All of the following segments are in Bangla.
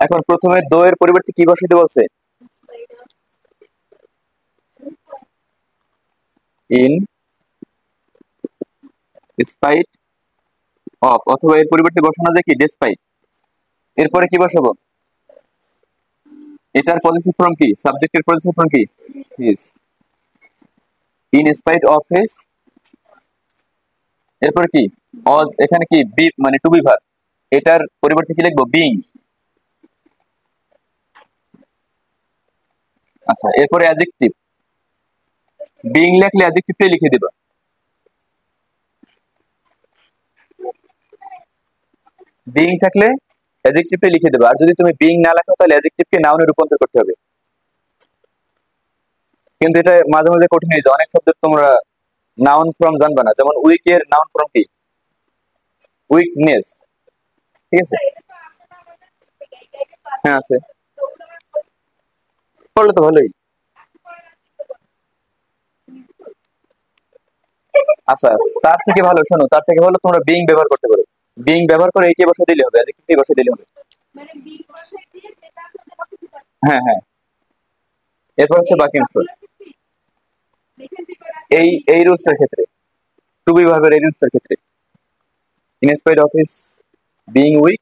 এখন প্রথমে দো এর পরিবর্তে কি বসাইতে বলছে? ইন স্পাইট অফ, অথবা এর পরিবর্তে বসানো যায় কি ডেসপাইট। এরপরে কি বসাবো? এটার পজিটিভ ফর্ম কি? সাবজেক্টের পজিটিভ ফর্ম কি? His. In spite of his, এরপর কি অজ, এখানে কি বি মানে টু বি ভার্ব, এটার পরিবর্তে কি লিখবো? বিং। আচ্ছা, এরপরে অ্যাডজেক্টিভ, বিং লিখলে অ্যাডজেক্টিভটাই লিখে দিবা। বিং থাকলে অ্যাডজেক্টিভটাই লিখে দেবা, আর যদি তুমি বিং না লেখো তাহলে অ্যাডজেক্টিভকে নাউনে রূপান্তর করতে হবে। কিন্তু এটা মাঝে মাঝে কঠিন হয়ে যায়, অনেক শব্দ তোমরা নাউন ফর্ম জানবা না, যেমন উইক এর নাউন ফর্ম কি? উইকনেস। ঠিক আছে, হ্যাঁ আছে, পড়লে তো ভালোই। আচ্ছা, তার থেকে ভালো শোনো, তার থেকে ভালো তোমরা বিং ব্যবহার করতে পারো। বিং ব্যবহার করে এইটি বসে দিলে হবে, অ্যাডজেক্টিভটি বসে দিলে হবে। হ্যাঁ হ্যাঁ, এরপর হচ্ছে বাকি অংশ। এই রুলসটার ক্ষেত্রে, টু বি ভার্বের এই রুলসটার ক্ষেত্রে, in spite of his being weak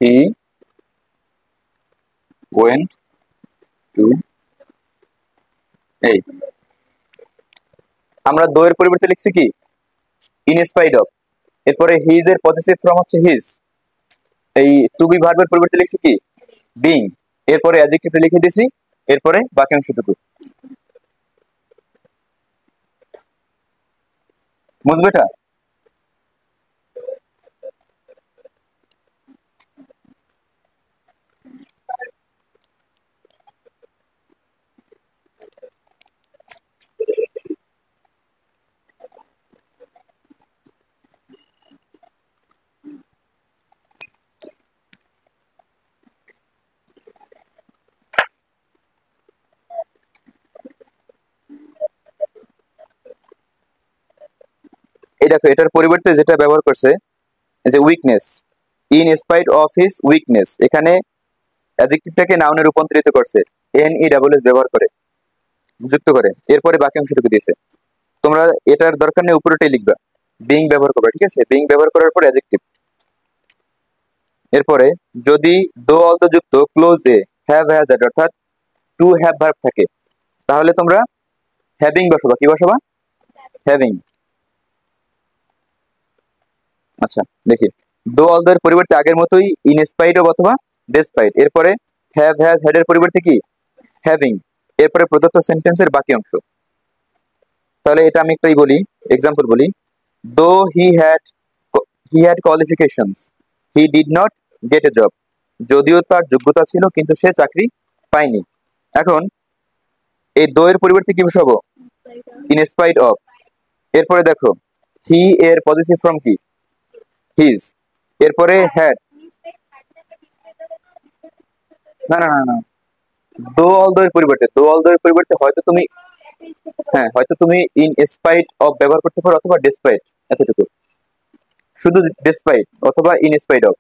he went to, এই আমরা দো এর পরিবর্তে লিখছি কি ইন স্পাইট অফ, এরপরে হিজ এর পজিটিভ ফর্ম হচ্ছে হিজ, এই টু বি ভার্বের পরিবর্তে লিখছি কি বিং, এরপরে অ্যাডজেক্টিভটা লিখে দিছি, এরপরে বাকি অংশটুকু বুঝবে এটা? এই দেখো, এটার পরিবর্তে যেটা ব্যবহার করছে যে weakness, in spite of his weakness, এখানে অ্যাডজেক্টিভটাকে নাউনে রূপান্তরিত করছে, এন ই ডাবল এস ব্যবহার করে, যুক্ত করে, এরপরে বাকি অংশটুকু দিয়েছে। তোমরা এটার দরকার নেই, উপরেটাই লিখবা, বিং ব্যবহার করবে, ঠিক আছে? বিং ব্যবহার করার পর অ্যাডজেক্টিভ, এরপরে যদি দো অলদো যুক্ত close A have has had অর্থাৎ টু হ্যাভ ভার্ব থাকে, তাহলে তোমরা হ্যাভিং বসাবা। কি বসাবা? হ্যাভিং। আচ্ছা দেখি, দো অলদো এর পরিবর্তে আগের মতোই ইন স্পাইট অফ অথবা ডেসপাইট, এরপরে হ্যাভ হ্যাজ হ্যাড এর পরিবর্তে কি হ্যাভিং, এরপরে প্রদত্ত সেন্টেন্সের বাকি অংশ। তাহলে এটা আমি একটাই বলি, এক্সাম্পল বলি, দো he had qualifications he did not get A job, যদিও তার যোগ্যতা ছিল কিন্তু সে চাকরি পায়নি। এখন এই দো এর পরিবর্তে কি বসাবো? ইন স্পাইট অফ, এরপরে দেখো হি এর পজিটিভ ফর্ম কি হিজ, এরপরে হ্যাড, না না না না, দো অলদো এর পরিবর্তে, দো অলদো এর পরিবর্তে হয়তো তুমি, হ্যাঁ হয়তো তুমি ইন স্পাইট অফ ব্যবহার করতে পারো অথবা ডেসপাইট, এতটুকু, শুধু ডেসপাইট অথবা ইন স্পাইট অফ,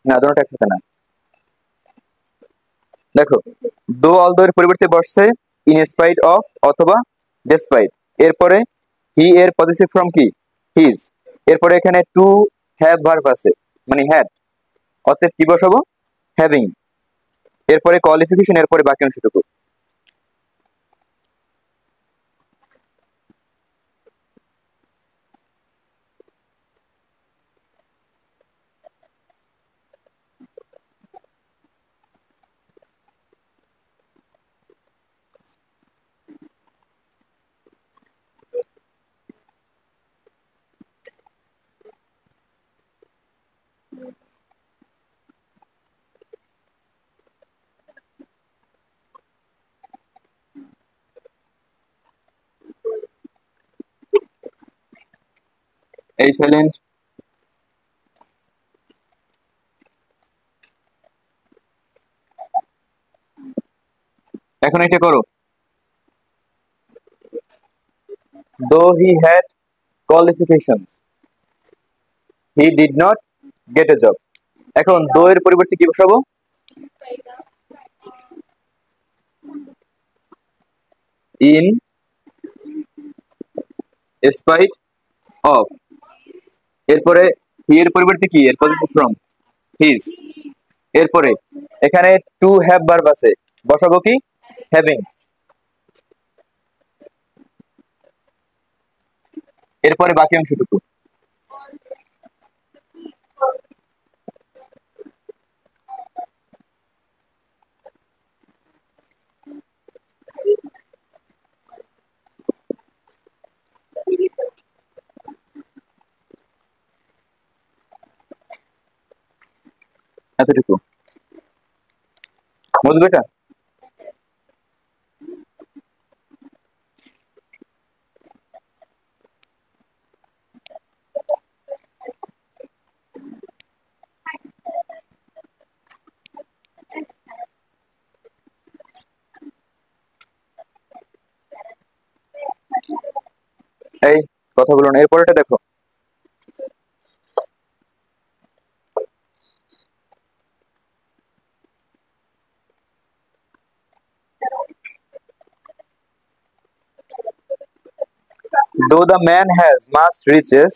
না দুটোটা একসাথে না। দেখো, দো অলদো এর পরিবর্তে বসছে ইন স্পাইট অফ অথবা ডেসপাইট, এরপরে হি এর পজিটিভ ফর্ম কি হিজ, এরপরে এখানে টু হ্যাভ ভার্ব আছে মানে হ্যাড, অতএব কি বসাবো? হ্যাভিং, এরপরে কোয়ালিফিকেশন, এরপরে বাকি অংশটুকু। এই সাইলেন্ট, এখন এটা করো, দো he had qualifications he did not get a job, এখন দো এর পরিবর্তে কি বসাবো? In spite of. এরপরে হি এর পরিবর্তে কি? এর পজিটিভ ফর্ম হিজ। এরপরে এখানে টু হ্যাভ ভার্ব আছে, বসাবো কি? হ্যাভিং। এরপরে বাকি অংশটুকু এতটুকু বুঝবে এটা? এই কথাগুলো না, এরপরেটা দেখো। Though the man has much riches,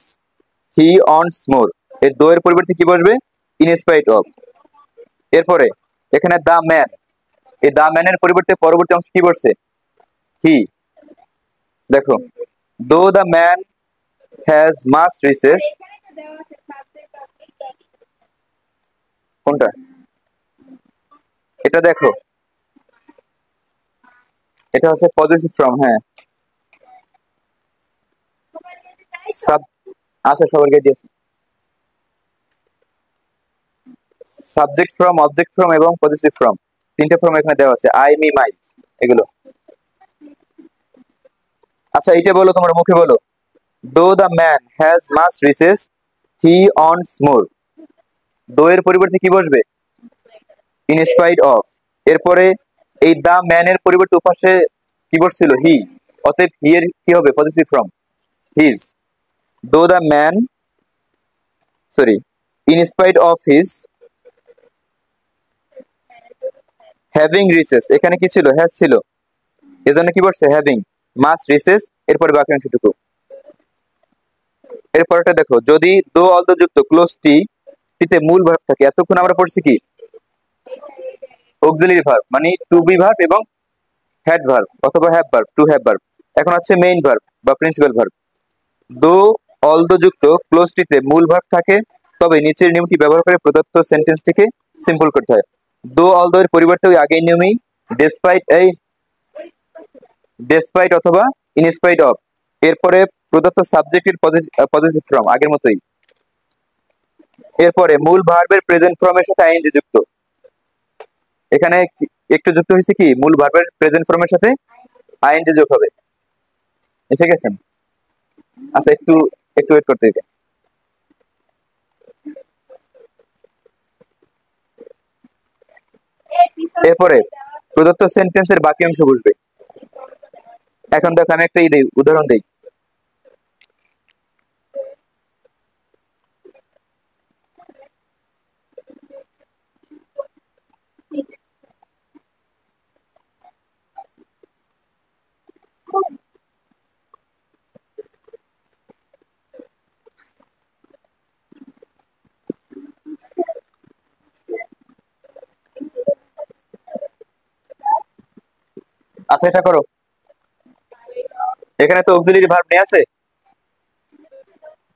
he wants more. এর দো এর পরিবর্তে কি বসবে? In spite of. এরপরে এখানে দা ম্যান, এই দা ম্যানের পরিবর্তে পরবর্তী অংশ কি বসছে? হি। দেখো, though the man has much riches. কোনটা? এটা দেখো, এটা হচ্ছে পজিটিভ ফর্ম। হ্যাঁ, সাব আছে, সবাইকে দিয়েছে। সাবজেক্ট ফ্রম, অবজেক্ট ফ্রম এবং পজিটিভ ফ্রম, তিনটে ফর্ম এখানে দেওয়া আছে, আই মি মাই এগুলো। আচ্ছা, এইটা বলো, তোমার মুখে বলো। Though the man has much riches, he wants more. Though এর পরিবর্তে কি বসবে? In spite of. এরপরে এই দা ম্যান এর পরিবর্তে উপাসে কি বসছিল? হি। অতএব হি এর কি হবে? Positive form his. Though the man, sorry, in spite of his having riches, এখানে কি ছিল? হ্যাজ ছিল, এজন্য কি বসছে? হ্যাভিং। মাস রিচেস, এরপরে বাকি অংশটুকু। এরপরটা দেখো, যদি দো অলদো যুক্ত ক্লোজ টিতে মূল ভার্ব থাকে, এতক্ষণ আমরা পড়ছি কি? অক্সিলারি ভার্ব, মানে টু বি ভার্ব এবং হ্যাড ভার্ব অথবা have verb, to have verb. এখন আছে মেইন ভার্ব বা প্রিন্সিপাল ভার্ব। দো অলদো যুক্ত ক্লোজ টিতে মূল ভার্ব থাকে, তবে নিচের নিয়মটি ব্যবহার করে প্রদত্ত সেন্টেন্সটিকে সিম্পল করতে হয়। দো অলদো এর পরিবর্তে ওই আগের নিয়মই ডেসপাইট অথবা ইন স্পাইট অফ। এরপরে প্রদত্ত সাবজেক্টের পজিটিভ ফর্ম আগের মতোই। এরপরে মূল ভার্বের প্রেজেন্ট ফর্মের সাথে আইএনজি যুক্ত। এখানে একটু যুক্ত হয়েছে কি? মূল ভার্বের প্রেজেন্ট ফর্মের সাথে আইএনজি যোগ হবে। এসে গেছেন? আচ্ছা, একটু একটু ওয়েট করতে দিতে। এরপরে প্রদত্ত সেন্টেন্সের বাকি অংশ বসবে। এখন দেখো, আমি একটা উদাহরণ দিই। আচ্ছা, এটা করো। এখানে তো অক্সিলারি ভার্ব নেই, আছে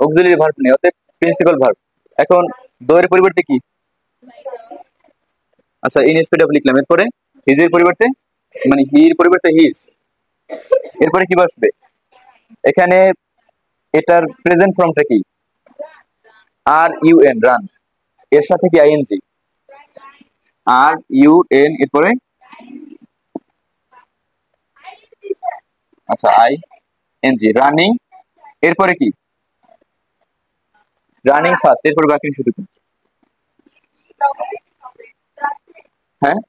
অক্সিলারি ভার্ব নেই, অতএব প্রিন্সিপাল ভার্ব। এখন দো এর পরিবর্তে কি? আচ্ছা, ইন স্পিড অফ লিখলাম। এরপরে হিজ এর পরিবর্তে, মানে হির পরিবর্তে হিজ। এরপরে কি বসবে? এখানে এটার প্রেজেন্ট ফর্মটা কি? Are U N, run. এর সাথে কি? আইএনজি। আর ইউ এন, এরপরে আচ্ছা আই এন জি, রানিং। এরপরে কি? Running fast. এরপরে বাকি অংশটুকু। হ্যাঁ,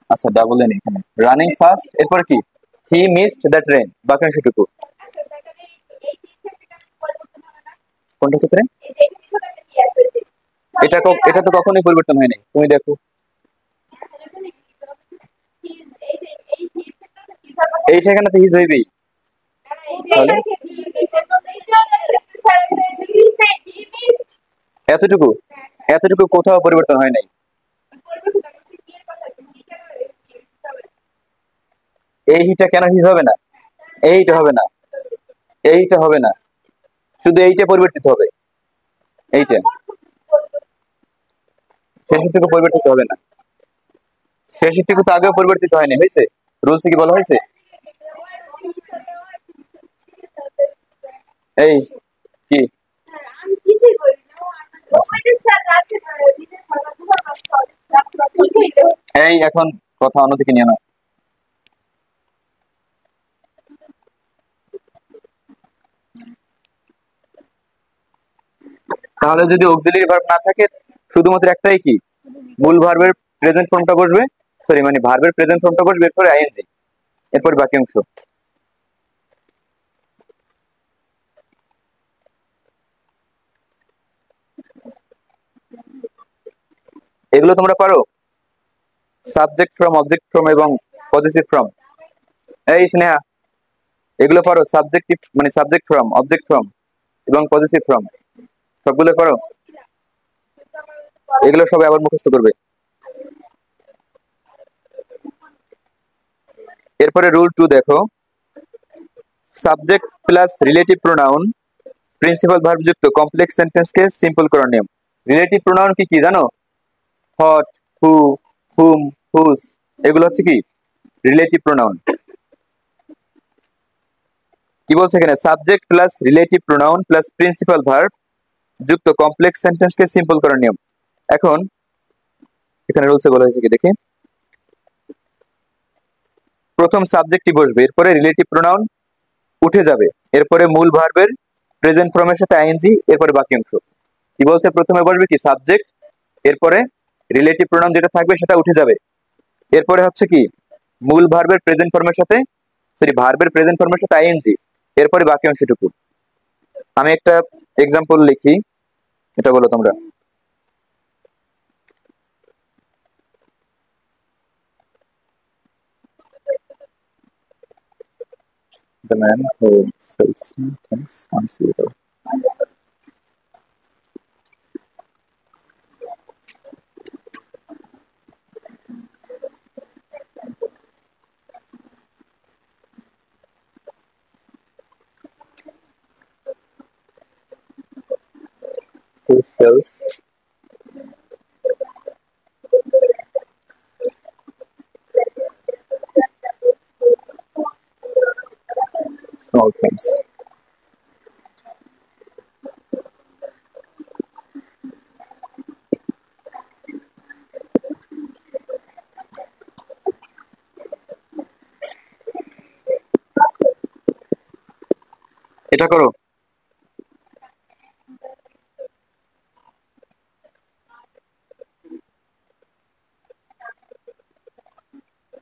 আচ্ছা, ডাবল এন এখানে। রানিং ফাস্ট, এরপরে কি? হি মিসড দ্য ট্রেন, বাকি অংশটুকু। কোনটা ক্ষেত্রে? এটা তো কখনোই পরিবর্তন হয়নি, তুমি দেখো। এইটা এখানে তো হিজ হইবেই। এতটুকু এতটুকু কোথাও পরিবর্তন হয় নাই। এই হিটা কেন হিজ হবে না? এইটা হবে না, এইটা হবে না, শুধু এইটা পরিবর্তিত হবে। এইটা শেষেরটুকু পরিবর্তিত হবে না। শেষেরটুকু তো আগেও পরিবর্তিত হয়নি, হয়েছে? রুলসে কি বলা হয়েছে? এই কি এই এখন কথা অন্যদিকে নিয়ে নাও। তাহলে যদি অক্সিলারি ভার্ব না থাকে, শুধুমাত্র একটাই কি, মূল ভার্বের প্রেজেন্ট ফর্মটা বসবে, সরি মানে ভার্বের প্রেজেন্ট ফর্মটা বসবে, এরপরে আইএনজি, এরপর বাকি অংশ। এগুলো তোমরা পারো, সাবজেক্ট ফ্রম, অবজেক্ট ফ্রম এবং পজিটিভ ফ্রম। এই স্নেহা, এগুলো পারো? সাবজেক্টিভ মানে সাবজেক্ট ফ্রম, অবজেক্ট ফ্রম এবং পজিটিভ ফ্রম, সবগুলো পারো? এগুলো সবাই আবার মুখস্থ করবে। এরপরে রুল 2 দেখো, subject plus relative pronoun principal verb যুক্ত কমপ্লেক্স সেন্টেন্সকে সিম্পল করার নিয়ম। রিলেটিভ প্রোনাউন কি কি জানো? হট, হু, হুম, হুস, এগুলো হচ্ছে কি রিলেটিভ প্রোনাউন। কি বলছে এখানে? Subject plus relative pronoun plus principal verb যুক্ত কমপ্লেক্স সেন্টেন্সকে সিম্পল করার নিয়ম। এখন এখানে রুলসে বলা হয়েছে কি দেখি, প্রথম সাবজেক্টই বসবে, এরপরে রিলেটিভ প্রোনাউন উঠে যাবে, এরপরে মূল ভার্বের প্রেজেন্ট ফর্মের সাথে আইএনজি, এরপরে বাকি অংশ। কি বলছে? প্রথমে বসবে কি সাবজেক্ট, এরপরে রিলেটিভ প্রোনাউন যেটা থাকবে সেটা উঠে যাবে, এরপরে হচ্ছে কি মূল ভার্বের প্রেজেন্ট ফর্মের সাথে, সরি ভার্বের প্রেজেন্ট ফর্মের সাথে আইএনজি, এরপরে বাকি অংশটুকু। আমি একটা এক্সাম্পল লিখি, এটা বলো তোমরা। The man who sells things on zero. Who sells small things. এটা করো।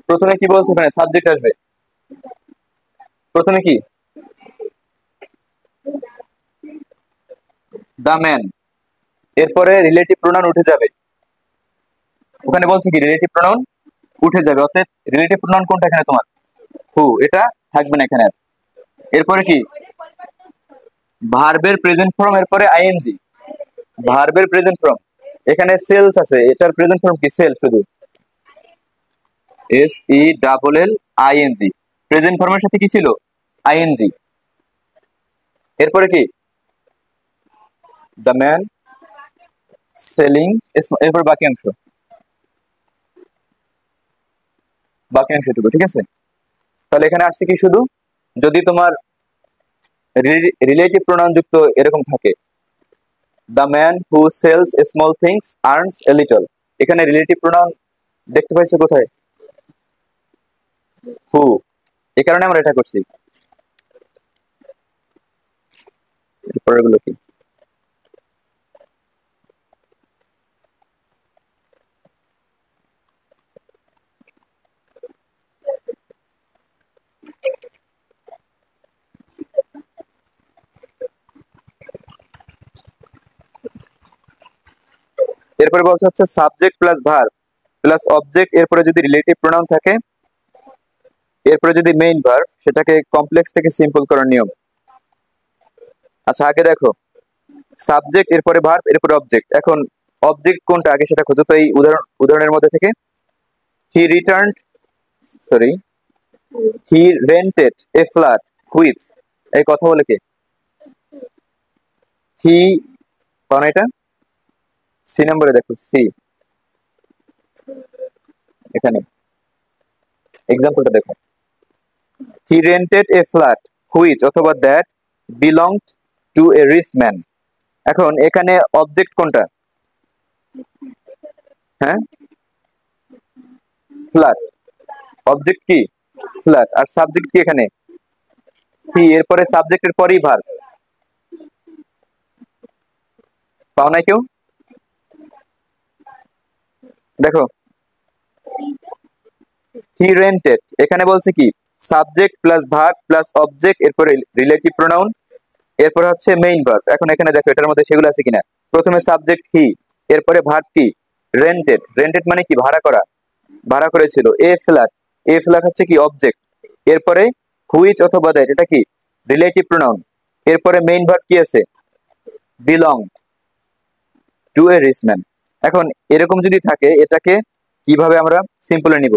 প্রথমে কি বলছো? এখানে সাবজেক্ট আসবে, প্রথমে কি দা ম্যান, এরপরে রিলেটিভ প্রোনাউন উঠে যাবে। ওখানে বলছে কি রিলেটিভ প্রোনাউন উঠে যাবে, অর্থাৎ রিলেটিভ প্রোনাউন কোনটা এখানে তোমার? হু, এটা থাকবে না এখানে। এরপরে কি ভার্বের প্রেজেন্ট ফর্ম, এরপরে আইএনজি, ভার্বের প্রেজেন্ট ফর্ম। এখানে সেলস আছে, এটার প্রেজেন্ট ফর্ম কি সেল, শুধু SELLING, প্রেজেন্ট ফর্মের সাথে কি ছিল? আইএনজি। এরপরে কি দ্য ম্যান সেলিং, এরপর বাকি অংশ, বাকি অংশটুকু, ঠিক আছে? তাহলে এখানে আসছে কি শুধু যদি তোমার রিলেটিভ প্রোনাউন যুক্ত এরকম থাকে, the man who sales small things earns a little, এখানে রিলেটিভ প্রোনাউন দেখতে পাইছো কোথায়? হু, এই কারণে আমরা এটা করছি। পরেরগুলো কি? এরপরে বলছে হচ্ছে subject plus verb plus object, এরপরে যদি রিলেটিভ প্রোনাউন থাকে, এরপরে যদি মেইন ভার্ব, সেটাকে কমপ্লেক্স থেকে সিম্পল করার নিয়ম। আচ্ছা আগে দেখো সাবজেক্ট, এরপরে ভার্ব, এরপরে অবজেক্ট। এখন অবজেক্ট কোনটা আগে সেটা খোঁজো তো এই উদাহরণের মধ্যে থেকে। He returned, sorry, he rented a flat which, এই কথা বলে কে? হি, কারণ এটা সি নম্বরে দেখো, সি এখানে এক্সাম্পলটা দেখো, he rented a flat which অথবা that belonged to a rich man. এখন এখানে অবজেক্ট কোনটা? হ্যাঁ, ফ্ল্যাট। অবজেক্ট কি? ফ্ল্যাট। আর সাবজেক্ট কি এখানে? হি। এরপরে সাবজেক্টের পরেই ভার্ব। পাও নাই কেউ? দেখো হি রেন্টেড, এখানে বলছে কি subject plus verb plus object, এরপরে রিলেটিভ প্রোনাউন, এরপরে হচ্ছে মেইন ভার্ব। এখন এখানে দেখো এটার মধ্যে সেগুলো আছে কিনা। প্রথমে সাবজেক্ট হি, এরপরে ভার্ব কি রেন্টেড, রেন্টেড মানে কি ভাড়া করা, ভাড়া করেছিল। এ ফ্ল্যাট, এ ফ্ল্যাট হচ্ছে কি অবজেক্ট, এরপরে হুইচ অথবা দ্যাট এটা কি রিলেটিভ প্রোনাউন, এরপরে মেইন ভার্ব কি আছে belonged to a rich man. এখন এরকম যদি থাকে এটাকে কিভাবে আমরা সিম্পলে নিব?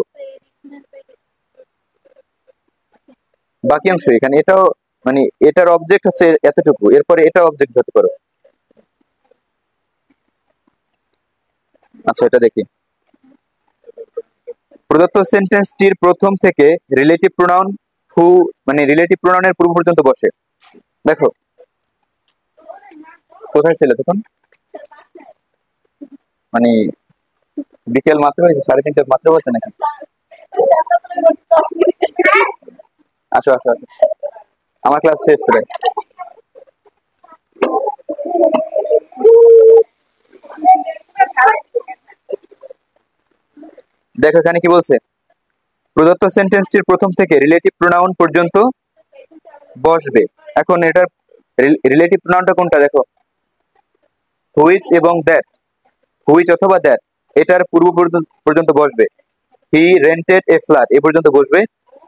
বাকি অংশ এখানে এটাও মানে এটার অবজেক্ট হচ্ছে এতটুকু, এরপরে এটা অবজেক্ট ধরতে পারো। আচ্ছা এটা দেখি, প্রদত্ত সেন্টেন্সটির প্রথম থেকে রিলেটিভ প্রোনাউন হু মানে রিলেটিভ প্রোনাউনের পূর্ব পর্যন্ত বসে। দেখো কোথায় ছিল তখন? মানে বিকেল মাত্র হয়েছে, 3:30 মাত্র হয়েছে নাকি? আসো আসো আসো, আমার ক্লাস শেষ করে। দেখো এখানে কি বলছে, প্রদত্ত সেন্টেন্সটির প্রথম থেকে রিলেটিভ প্রোনাউন পর্যন্ত বসবে। এখন এটার রিলেটিভ প্রোনাউনটা কোনটা দেখো, হুইচ এবং দ্যাট, হুইচ অথবা দ্যাট এটার পূর্ব পর্যন্ত বসবে। হি রেন্টেড এ ফ্ল্যাট এ পর্যন্ত বসবে।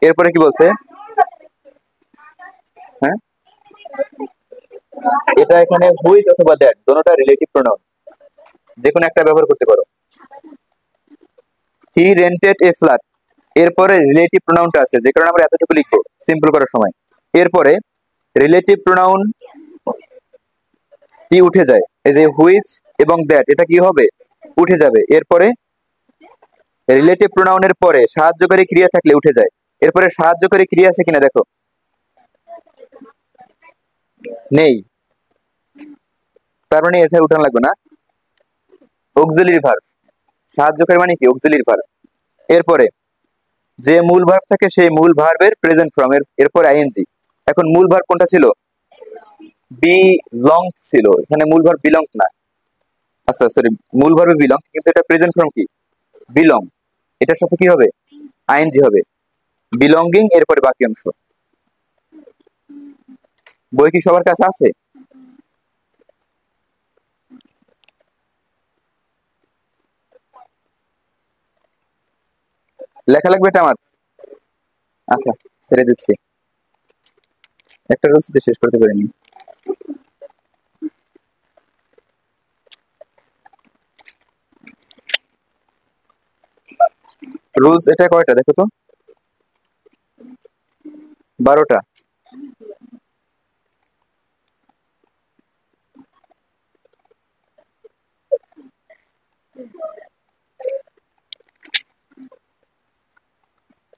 এরপরে কি বলছে, হ্যাঁ এটা এখানে হুইচ অথবা দ্যাট দোনোটা রিলেটিভ প্রোনাউন, যে কোনো একটা ব্যবহার করতে পারো। হি রেন্টেড এ ফ্ল্যাট, এরপরে রিলেটিভ প্রোনাউনটা আছে, যে কারণে আমরা এতটুকু লিখবো সিম্পল করার সময়। এরপরে রিলেটিভ প্রোনাউন কি উঠে যায়, এই যে হুইচ এবং দ্যাট এটা কি হবে উঠে যাবে। এরপরে রিলেটিভ প্রোনাউনের পরে সাহায্যকারী ক্রিয়া থাকলে উঠে যায়। এরপরে সাহায্যকারী ক্রিয়া আছে কিনা দেখো, নেই, তার মানে এটা উঠানো লাগবে না। অক্সিলারি ভার্ব, সাহায্যকারী মানে কি অক্সিলারি ভার্ব। এরপরে যে মূল ভার্ব থাকে সেই মূল ভার্বের প্রেজেন্ট ফর্ম, এরপরে আইএনজি। এখন মূল ভার্ব কোনটা ছিল? বিলং ছিল, এখানে মূল ভার্ব বিলং না। আচ্ছা সরি, মূল ভার্বে বিলং, কিন্তু এটা প্রেজেন্ট ফর্ম কি বিলং, এটার সাথে কি হবে আইএনজি হবে, বিলঙ্গিং। এরপরে বাকি অংশ। বই কি সবার কাছে আছে? লেখা লাগবে এটা আমার? আচ্ছা ছেড়ে দিচ্ছি, একটা রুলস দিয়ে শেষ করতে পারিনি। রুলস এটা কয়টা দেখো তো? 12টা।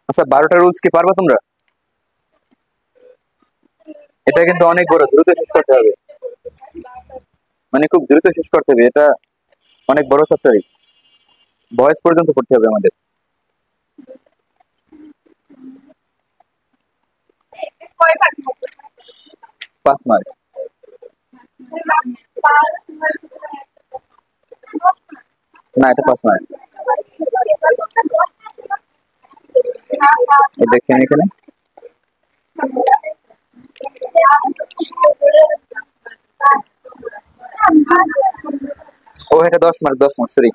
আচ্ছা 12টা রুলস কি পারবা তোমরা? এটা কিন্তু অনেক বড়, দ্রুত শেষ করতে হবে, মানে খুব দ্রুত শেষ করতে হবে, এটা অনেক বড় চ্যাপ্টারই, ভয়েস পর্যন্ত পড়তে হবে আমাদের। 5 মার্ক। না এটা 5 মার্ক। দেখছেন এখানে, ও এটা 10 মার্ক, 10 মার্ক, সরি,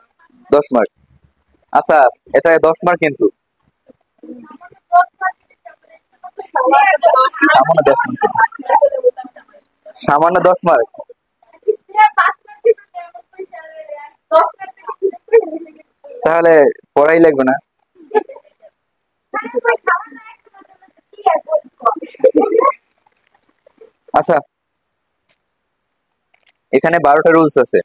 10 মার্ক। আচ্ছা, এটা 10 মার্ক কিন্তু। সামান্য 10 মার্ক, সামান্য 10 মার্ক। তাহলে পড়াই লাগবে না। আচ্ছা, এখানে 12টা রুলস আছে।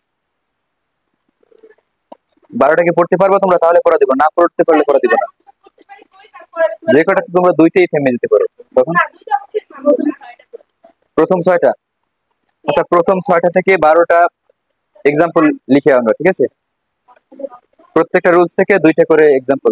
12টা কি পড়তে পারবো তোমরা? তাহলে পড়া দিব, না পড়তে পারলে পড়া দিব না। যে কটাতে তোমরা দুইটাই থেমে যেতে পারো তখন। প্রথম 6টা। আচ্ছা, প্রথম 6টা থেকে 12টা এক্সাম্পল লিখে আনবা, ঠিক আছে? প্রত্যেকটা রুলস থেকে 2টা করে এক্সাম্পল।